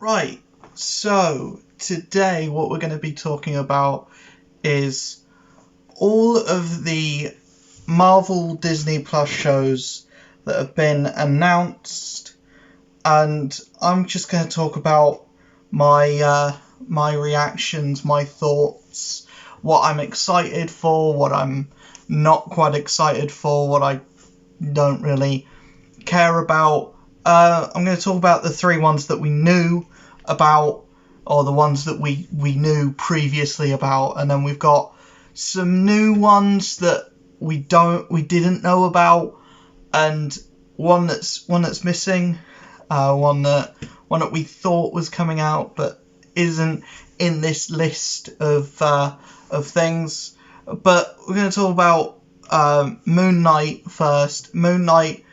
Right, so today what we're going to be talking about is all of the Marvel Disney Plus shows that have been announced, and I'm just going to talk about my reactions, my thoughts, what I'm excited for, what I'm not quite excited for, what I don't really care about. I'm going to talk about the three ones that we knew about, or the ones that we knew previously about, and then we've got some new ones that we didn't know about, and one that's missing, one that we thought was coming out but isn't in this list of things. But we're going to talk about Moon Knight first. Moon Knight,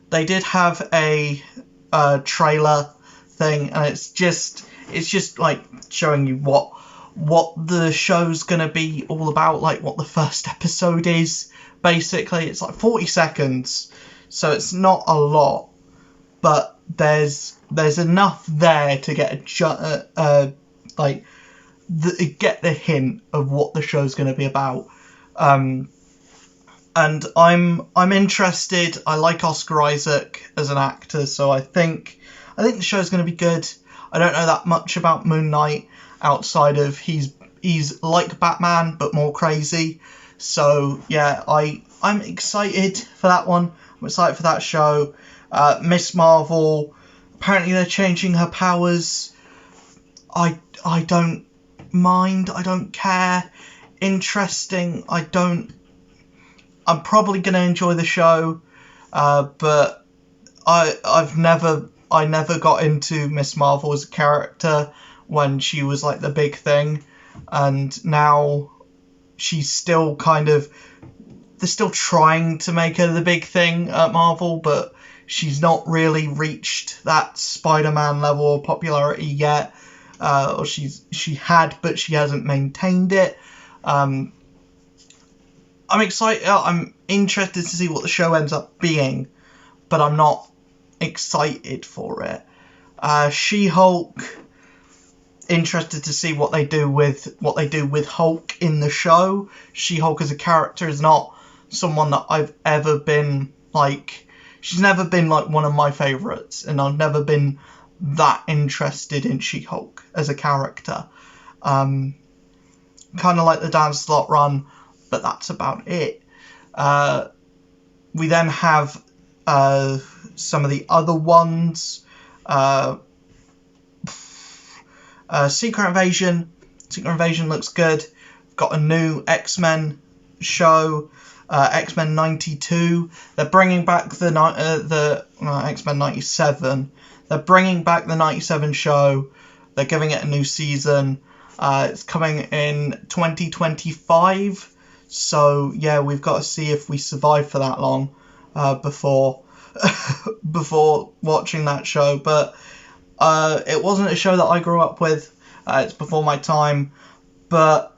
they did have a trailer thing, and it's just like showing you what the show's gonna be all about, like what the first episode is. Basically, it's like 40 seconds, so it's not a lot, but there's enough there to get get the hint of what the show's gonna be about. And I'm interested. I like Oscar Isaac as an actor, so I think the show's going to be good. I don't know that much about Moon Knight outside of he's like Batman but more crazy. So yeah, I'm excited for that one. I'm excited for that show. Miss Marvel, apparently they're changing her powers. I don't mind. I don't care. Interesting. I'm probably going to enjoy the show, but I never got into Miss Marvel as a character when she was like the big thing, and now she's still they're still trying to make her the big thing at Marvel, but she's not really reached that Spider-Man level of popularity yet, or she had, but she hasn't maintained it. I'm excited. I'm interested to see what the show ends up being, but I'm not excited for it. She-Hulk, interested to see what they do with Hulk in the show. She-Hulk as a character is not someone that I've ever been like. She's never been like one of my favorites, and I've never been that interested in She-Hulk as a character. Kind of like the Dan Slott run, but that's about it. We then have some of the other ones. Secret Invasion. Secret Invasion looks good. We've got a new X-Men show, X-Men 92. They're bringing back the X-Men 97. They're bringing back the 97 show. They're giving it a new season. It's coming in 2025. So yeah, we've got to see if we survive for that long before watching that show. But it wasn't a show that I grew up with. It's before my time, but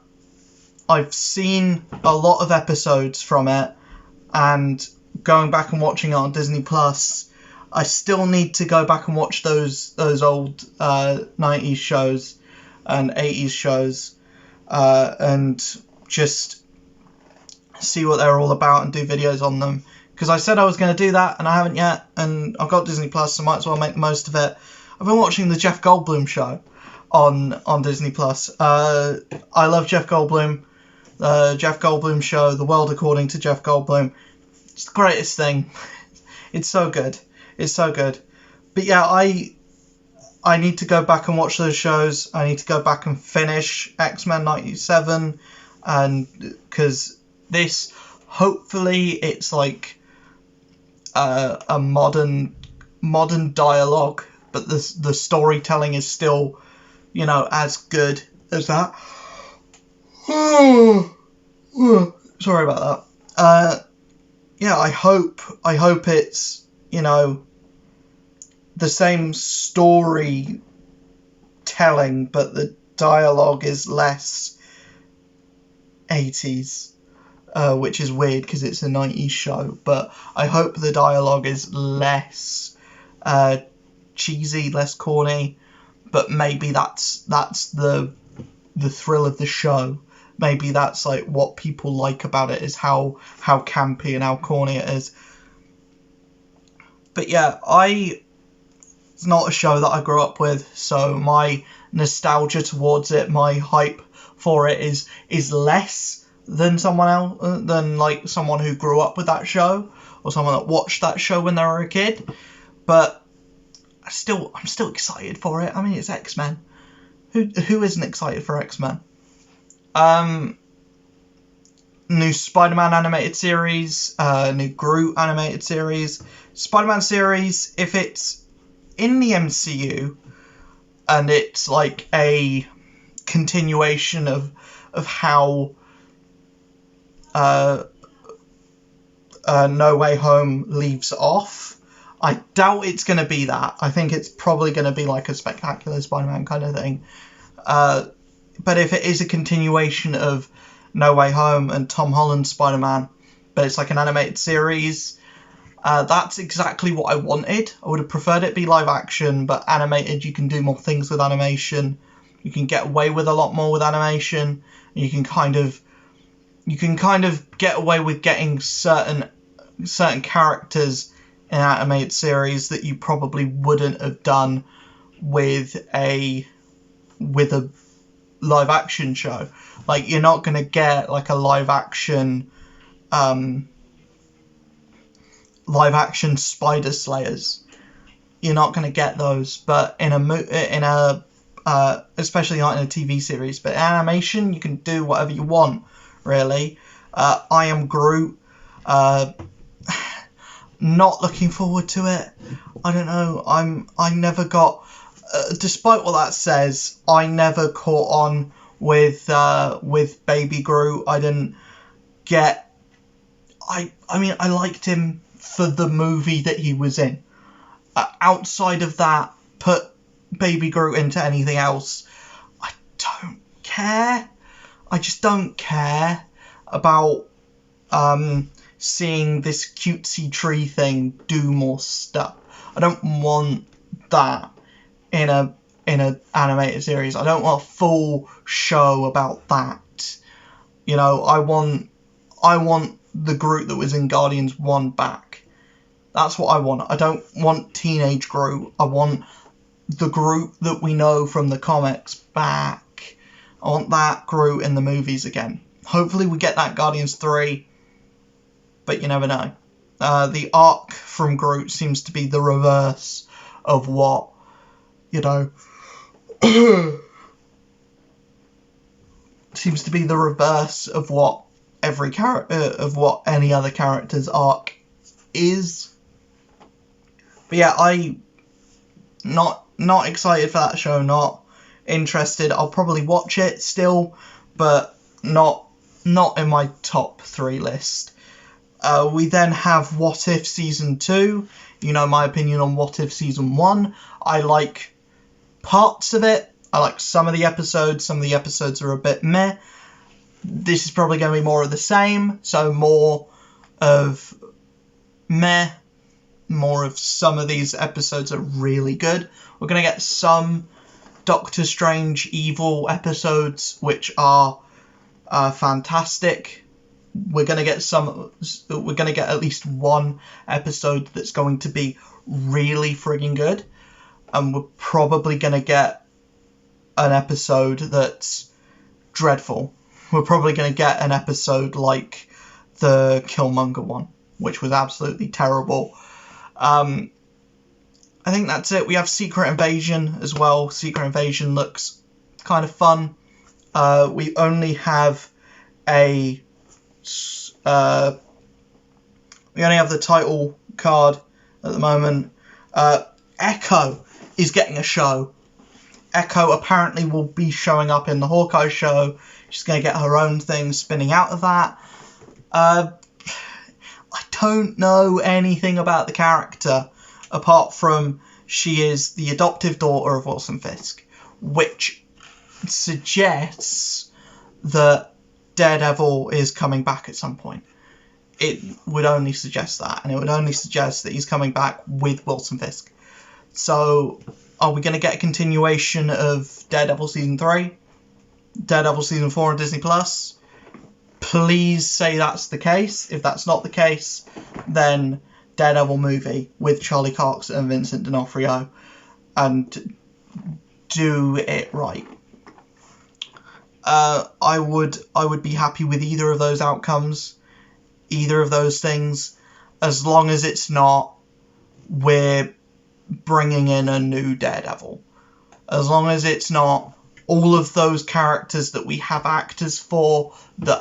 I've seen a lot of episodes from it, and going back and watching it on Disney Plus, I still need to go back and watch those old 90s shows and 80s shows, and just see what they're all about and do videos on them, because I said I was going to do that and I haven't yet, and I've got Disney Plus, so might as well make the most of it. I've been watching the Jeff Goldblum show on Disney Plus. I love Jeff Goldblum. Jeff Goldblum show, The World According to Jeff Goldblum. It's the greatest thing. It's so good. It's so good. But yeah, I need to go back and watch those shows. I need to go back and finish X-Men 97, and because this, hopefully it's like a modern dialogue, but the storytelling is still, as good as that. Sorry about that. Yeah, I hope it's, the same story telling, but the dialogue is less 80s. Which is weird because it's a 90s show, but I hope the dialogue is less cheesy, less corny, but maybe that's the thrill of the show. Maybe that's like what people like about it, is how campy and how corny it is. But yeah, it's not a show that I grew up with, so my nostalgia towards it, my hype for it is less than someone else, than like someone who grew up with that show or someone that watched that show when they were a kid. But I'm still excited for it. I mean, it's X-Men. Who isn't excited for X-Men? New Spider-Man animated series, new Groot animated series. Spider-Man series, if it's in the MCU and it's like a continuation of how No Way Home leaves off, I doubt it's going to be that. I think it's probably going to be like a Spectacular Spider-Man kind of thing. But if it is a continuation of No Way Home and Tom Holland's Spider-Man, but it's like an animated series, that's exactly what I wanted. I would have preferred it be live action, but animated, you can do more things with animation. You can get away with a lot more with animation. You can kind of get away with getting certain characters in an animated series that you probably wouldn't have done with a live action show. Like, you're not going to get like a live action Spider Slayers. You're not going to get those, but especially not in a TV series. But in animation, you can do whatever you want, really. I Am Groot. Not looking forward to it. I don't know. I never got. Despite what that says, I never caught on with Baby Groot. I didn't get. I mean, I liked him for the movie that he was in. Outside of that, put Baby Groot into anything else, I don't care. I just don't care about seeing this cutesy tree thing do more stuff. I don't want that in a animated series. I don't want a full show about that. You know, I want the Groot that was in Guardians 1 back. That's what I want. I don't want teenage Groot. I want the Groot that we know from the comics back. I want that Groot in the movies again. Hopefully we get that Guardians 3, but you never know. The arc from Groot seems to be the reverse of what, seems to be the reverse of what any other character's arc is. But yeah, I not excited for that show, not interested. I'll probably watch it still, but not in my top 3 list. We then have What If Season 2. You know my opinion on What If Season 1. I like parts of it. I like some of the episodes. Some of the episodes are a bit meh. This is probably going to be more of the same. So more of meh. More of some of these episodes are really good. We're going to get some Doctor Strange Evil episodes, which are fantastic. We're going to get at least one episode that's going to be really frigging good. And we're probably going to get an episode that's dreadful. We're probably going to get an episode like the Killmonger one, which was absolutely terrible. I think that's it. We have Secret Invasion as well. Secret Invasion looks kind of fun. We only have the title card at the moment. Echo is getting a show. Echo apparently will be showing up in the Hawkeye show. She's going to get her own thing spinning out of that. I don't know anything about the character apart from she is the adoptive daughter of Wilson Fisk, which suggests that Daredevil is coming back at some point. It would only suggest that, and it would only suggest that he's coming back with Wilson Fisk. So are we going to get a continuation of Daredevil Season 3? Daredevil Season 4 on Disney Plus? Please say that's the case. If that's not the case, then Daredevil movie with Charlie Cox and Vincent D'Onofrio, and do it right. I would be happy with either of those outcomes, either of those things, as long as it's not we're bringing in a new Daredevil. As long as it's not all of those characters that we have actors for that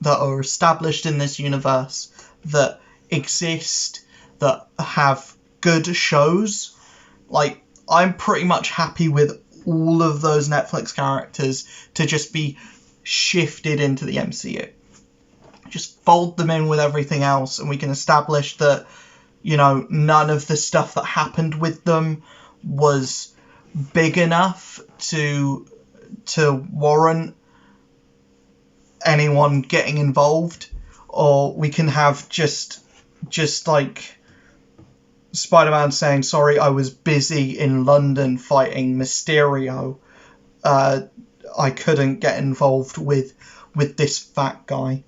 are established in this universe, that exist, that have good shows. Like, I'm pretty much happy with all of those Netflix characters to just be shifted into the MCU. Just fold them in with everything else, and we can establish that, you know, none of the stuff that happened with them was big enough to warrant anyone getting involved. Or we can have just like Spider-Man saying, sorry, I was busy in London fighting Mysterio. I couldn't get involved with this fat guy.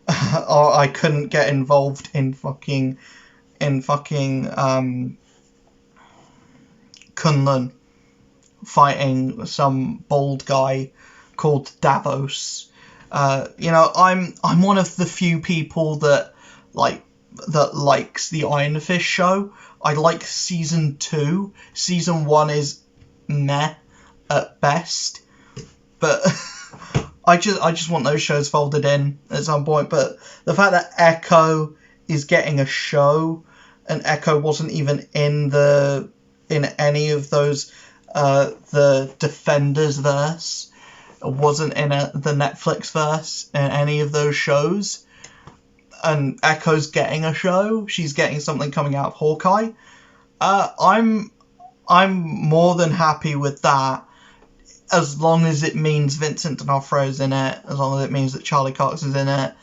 Or I couldn't get involved in fucking Kunlun fighting some bald guy called Davos. You know, I'm one of the few people that likes the Iron Fist show. I like season 2. Season 1 is meh at best, but I just want those shows folded in at some point. But the fact that Echo is getting a show, and Echo wasn't even in any of those the Defenders verse, wasn't in the Netflix verse in any of those shows, and Echo's getting a show. She's getting something coming out of Hawkeye. I'm more than happy with that, as long as it means Vincent D'Onofrio's in it, as long as it means that Charlie Cox is in it,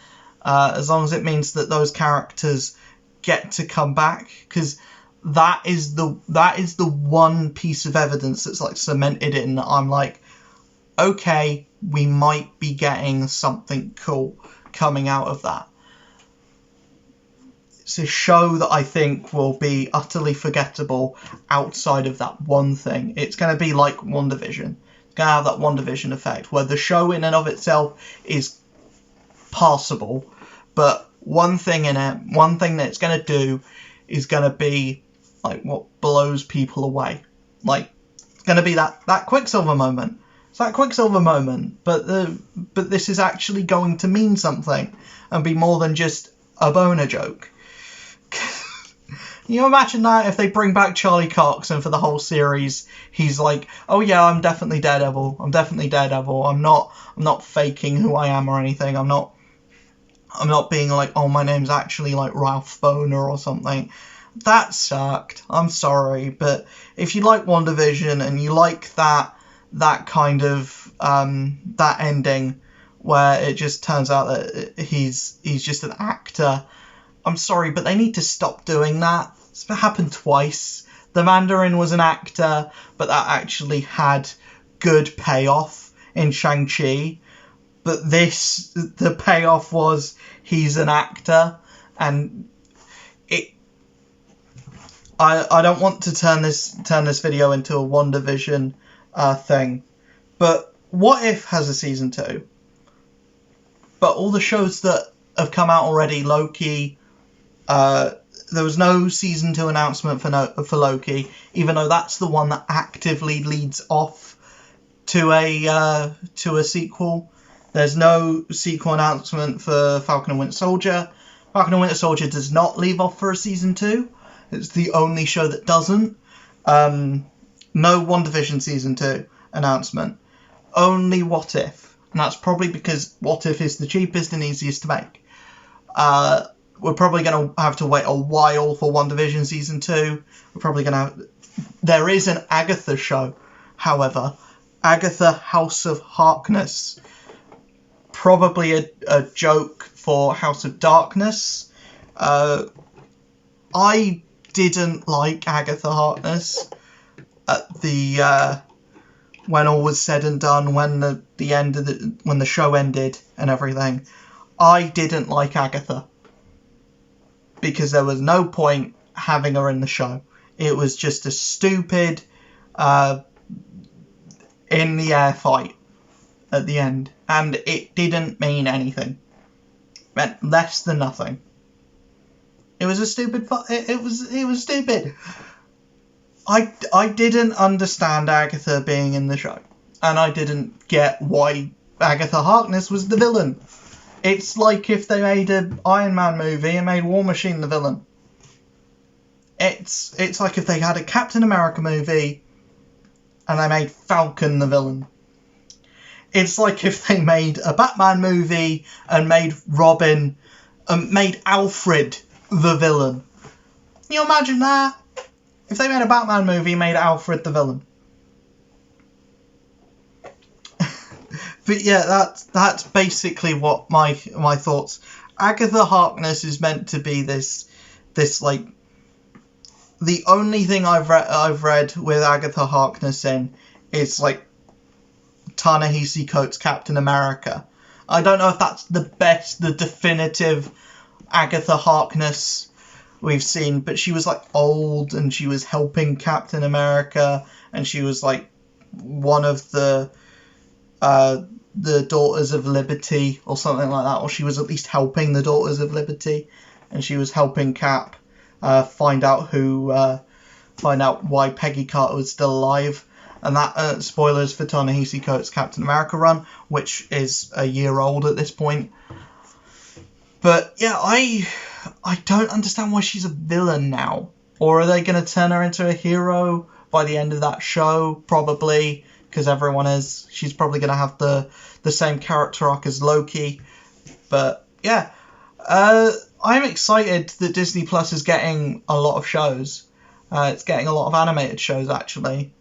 as long as it means that those characters get to come back, because that is the one piece of evidence that's like cemented in that I'm like, okay, we might be getting something cool coming out of that. It's a show that I think will be utterly forgettable outside of that one thing. It's going to be like WandaVision. It's going to have that WandaVision effect, where the show in and of itself is passable, but one thing in it, one thing that it's going to do is going to be like what blows people away. Like, it's going to be that Quicksilver moment. It's that Quicksilver moment, but this is actually going to mean something and be more than just a boner joke. Can you imagine that if they bring back Charlie Cox and for the whole series he's like, oh yeah, I'm definitely Daredevil. I'm not faking who I am or anything. I'm not being like, oh, my name's actually like Ralph Boner or something. That sucked. I'm sorry, but if you like WandaVision and you like that kind of that ending where it just turns out that he's just an actor, I'm sorry, but they need to stop doing that. It's happened twice. The Mandarin was an actor, but that actually had good payoff in Shang-Chi. But the payoff was he's an actor, and I don't want to turn this video into a WandaVision thing, but What If has a season 2? But all the shows that have come out already, Loki, there was no season 2 announcement for Loki, even though that's the one that actively leads off to a sequel. There's no sequel announcement for Falcon and Winter Soldier. Falcon and Winter Soldier does not leave off for a season 2. It's the only show that doesn't. No WandaVision season 2 announcement. Only What If. And that's probably because What If is the cheapest and easiest to make. We're probably going to have to wait a while for WandaVision season 2. We're probably going to... There is an Agatha show, however. Agatha House of Harkness. Probably a joke for House of Darkness. I didn't like Agatha Harkness. at the when all was said and done, when the show ended and everything, I didn't like Agatha because there was no point having her in the show. It was just a stupid in the air fight at the end, and it didn't mean anything. It meant less than nothing. It was a stupid fight. It was stupid. I didn't understand Agatha being in the show, and I didn't get why Agatha Harkness was the villain. It's like if they made an Iron Man movie and made War Machine the villain. It's like if they had a Captain America movie and they made Falcon the villain. It's like if they made a Batman movie and made Robin, made Alfred the villain. Can you imagine that? If they made a Batman movie and made Alfred the villain. But yeah, that's basically what my thoughts. Agatha Harkness is meant to be this like, the only thing I've read with Agatha Harkness in is like Ta-Nehisi Coates' Captain America. I don't know if that's the definitive Agatha Harkness we've seen, but she was like old and she was helping Captain America, and she was like one of the Daughters of Liberty or something like that, or she was at least helping the Daughters of Liberty, and she was helping Cap find out why Peggy Carter was still alive. And that spoilers for Ta-Nehisi Coates' Captain America run, which is a year old at this point. But yeah, I don't understand why she's a villain now. Or are they going to turn her into a hero by the end of that show? Probably, because everyone is. She's probably going to have the same character arc as Loki. But yeah, I'm excited that Disney Plus is getting a lot of shows. It's getting a lot of animated shows, actually.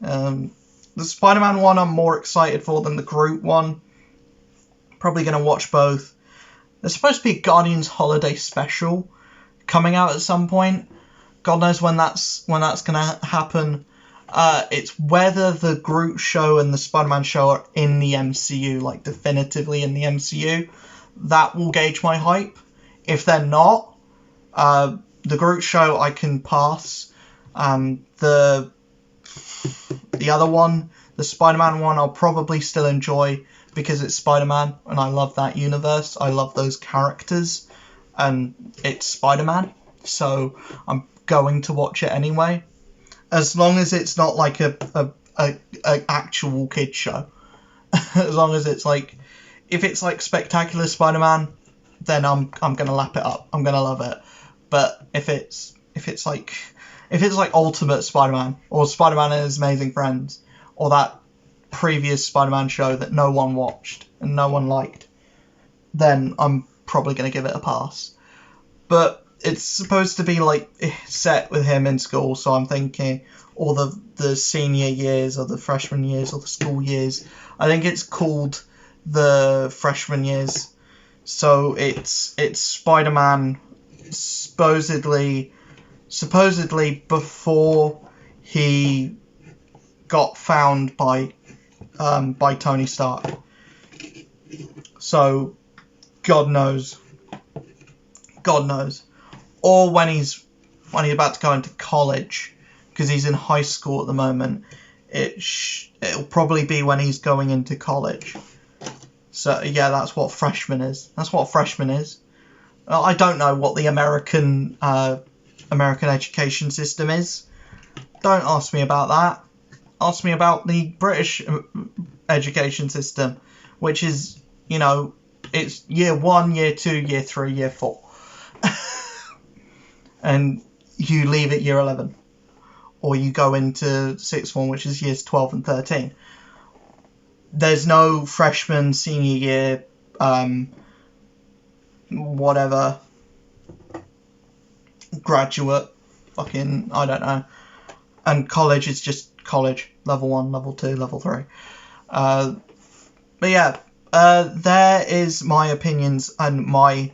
The Spider-Man one I'm more excited for than the Groot one. Probably going to watch both. There's supposed to be a Guardians Holiday Special coming out at some point. God knows when that's going to happen. It's whether the Groot show and the Spider-Man show are in the MCU, like definitively in the MCU. That will gauge my hype. If they're not, the Groot show I can pass. The other one, the Spider-Man one, I'll probably still enjoy because it's Spider-Man and I love that universe. I love those characters and it's Spider-Man, so I'm going to watch it anyway. As long as it's not like a actual kid show. As long as it's like, if it's like Spectacular Spider-Man, then I'm gonna lap it up. I'm gonna love it. But if it's like Ultimate Spider-Man, or Spider-Man and His Amazing Friends, or that previous Spider-Man show that no one watched and no one liked, then I'm probably going to give it a pass. But it's supposed to be like set with him in school, so I'm thinking, or the senior years, or the freshman years, or the school years. I think it's called the freshman years. So it's Spider-Man supposedly before he got found by Tony Stark. So God knows. Or when he's about to go into college, because he's in high school at the moment. It'll probably be when he's going into college. So yeah, that's what freshman is. I don't know what the American education system is. Don't ask me about that. Ask me about the British education system, which is, it's year 1, year 2, year 3, year 4. And you leave at year 11. Or you go into sixth form, which is years 12 and 13. There's no freshman, senior year, whatever, graduate, fucking, I don't know. And college is just college, level 1, level 2, level 3. But yeah, there is my opinions and my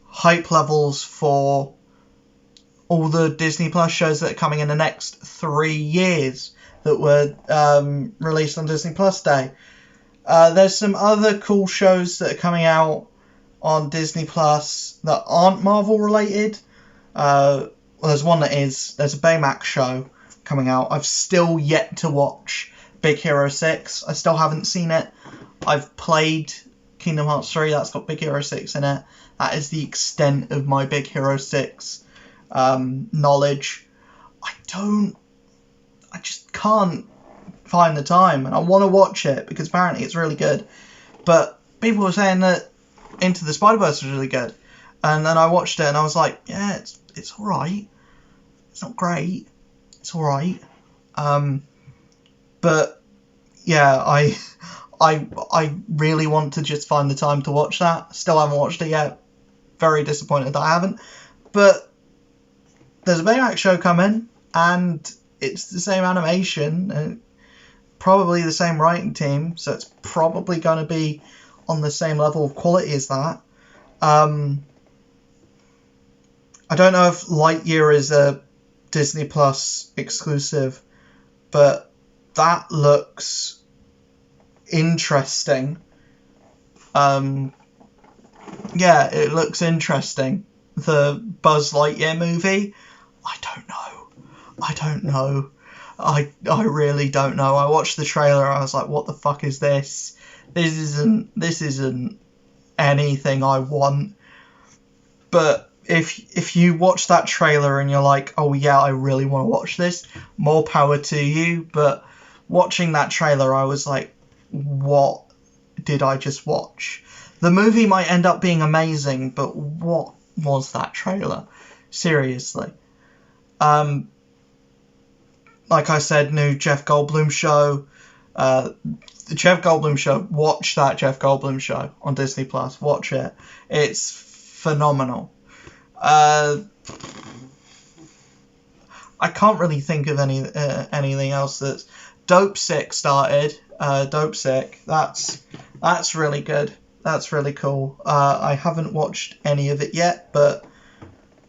hype levels for all the Disney Plus shows that are coming in the next 3 years. that were released on Disney Plus Day. There's some other cool shows that are coming out on Disney Plus that aren't Marvel related. Well, there's one that is. There's a Baymax show coming out. I've still yet to watch Big Hero 6. I still haven't seen it. I've played Kingdom Hearts 3. That's got Big Hero 6 in it. That is the extent of my Big Hero 6 knowledge. I just can't find the time, and I want to watch it because apparently it's really good. But people were saying that Into the Spider-Verse was really good, and then I watched it and I was like, yeah, it's alright. It's not great. It's alright. But yeah, I really want to just find the time to watch that. Still haven't watched it yet. Very disappointed that I haven't. But there's a Baymax show coming, and it's the same animation and probably the same writing team, so it's probably going to be on the same level of quality as that. I don't know if Lightyear is a Disney Plus exclusive, but that looks interesting. Yeah, it looks interesting. The Buzz Lightyear movie, I don't know. I really don't know. I watched the trailer and I was like, what the fuck is this? This isn't anything I want. But if you watch that trailer and you're like, oh yeah, I really want to watch this, more power to you. But watching that trailer, I was like, what did I just watch? The movie might end up being amazing, but what was that trailer? Seriously. Like I said, new Jeff Goldblum show. The Jeff Goldblum show. Watch that Jeff Goldblum show on Disney Plus. Watch it. It's phenomenal. I can't really think of anything else. That's Dope Sick started. Dope Sick. That's really good. That's really cool. I haven't watched any of it yet, but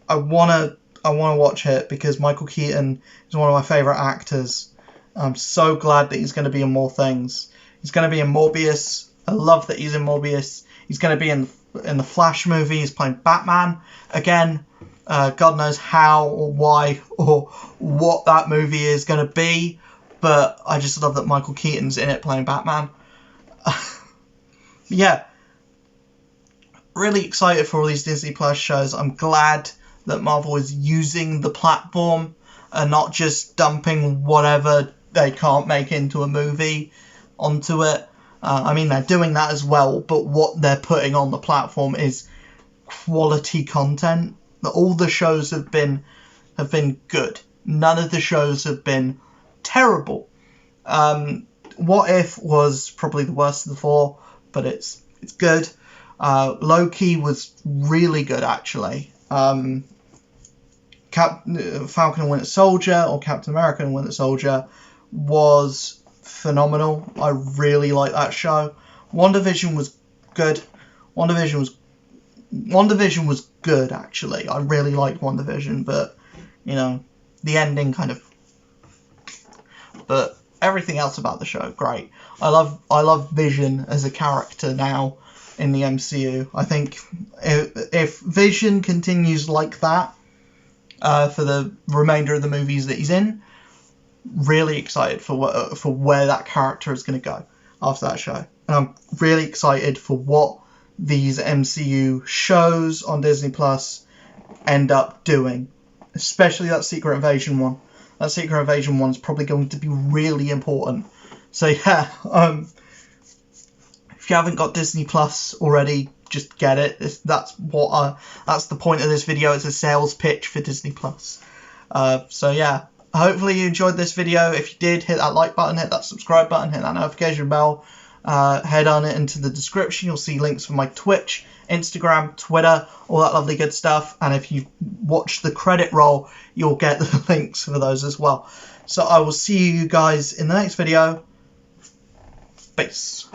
I wanna watch it because Michael Keaton is one of my favourite actors. I'm so glad that he's going to be in more things. He's going to be in Morbius. I love that he's in Morbius. He's going to be in the Flash movie. He's playing Batman again. God knows how or why or what that movie is going to be, but I just love that Michael Keaton's in it playing Batman. Yeah, really excited for all these Disney Plus shows. I'm glad that Marvel is using the platform and not just dumping whatever they can't make into a movie onto it. I mean, they're doing that as well, but what they're putting on the platform is quality content. All the shows have been good. None of the shows have been terrible. What If was probably the worst of the four, but it's good. Loki was really good, actually. Falcon and Winter Soldier, or Captain America and Winter Soldier, was phenomenal. I really like that show. WandaVision was good. WandaVision was good, actually. I really liked WandaVision, but, you know, the ending kind of... But everything else about the show, great. I love Vision as a character now in the MCU. I think if Vision continues like that for the remainder of the movies that he's in, really excited for where that character is going to go after that show. And I'm really excited for what these MCU shows on Disney Plus end up doing, especially that Secret Invasion one. That Secret Invasion one is probably going to be really important. So yeah, if you haven't got Disney Plus already, just get it. That's the point of this video. It's a sales pitch for Disney Plus. So yeah, hopefully you enjoyed this video. If you did, hit that like button, hit that subscribe button, hit that notification bell. Head on into the description. You'll see links for my Twitch, Instagram, Twitter, all that lovely good stuff. And if you watch the credit roll, you'll get the links for those as well. So I will see you guys in the next video. Peace.